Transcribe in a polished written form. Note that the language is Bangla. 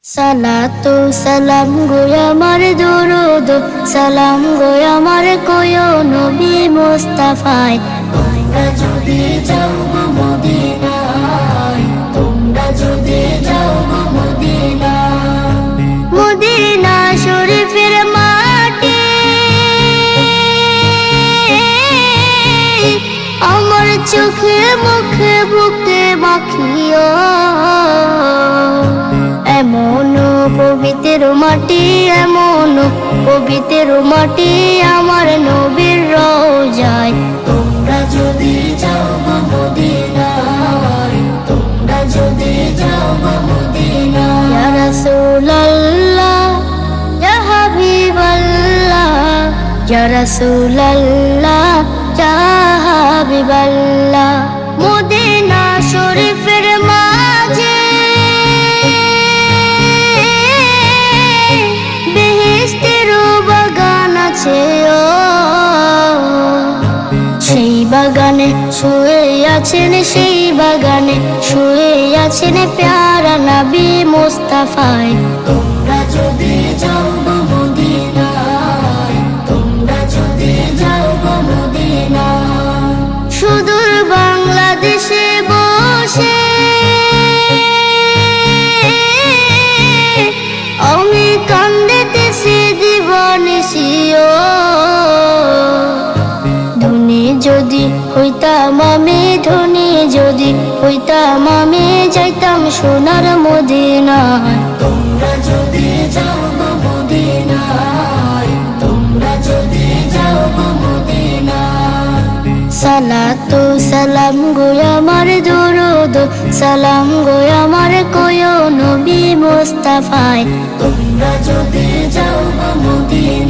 সালাতু সালাম গো আমার দুরুদ সালাম গো আমার কোয় নবী মুস্তাফায়। তোমরা যদি যাও গো মদিনায়, তোমরা যদি যাও গো মদিনায়, মদিনা শরীফের মাটি আমার চোখে মুখে বুকে মাখিও। এমন পবিত্র মাটি, এমন পবিত্র মাটি আমার নবীর রওজায়। তোমরা যদি যাও গো মদিনায়, তোমরা যদি যাও গো মদিনায়। ইয়া রাসূলুল্লাহ ইয়া হাবিবাল্লাহ, ইয়া রাসূলুল্লাহ ইয়া হাবিবাল্লাহ। মদিনা শরীফের মাঝে সেই বাগানে শুয়ে আছেন, সেই বাগানে শুয়ে আছেন প্যারা নবী মুস্তাফায়। তোমরা যদি যাও গো মদিনায়, তোমরা যদি যাও গো মদিনায়। সুদূর বাংলাদেশে বসে আমি কান্দিতেছি দিবানিসিও। ধনী যদি হইতাম আমি, ধনী যদি হইতাম আমি, যাইতাম সোনার মদিনায়। তোমরা যদি যাও গো মদিনায়, তোমরা যদি যাও গো মদিনায়। সালাতু সালাম গো আমার দুরুদ সালাম গো আমার কোয় নবী মুস্তাফায়। তোমরা যদি যাও গো মদিনায়।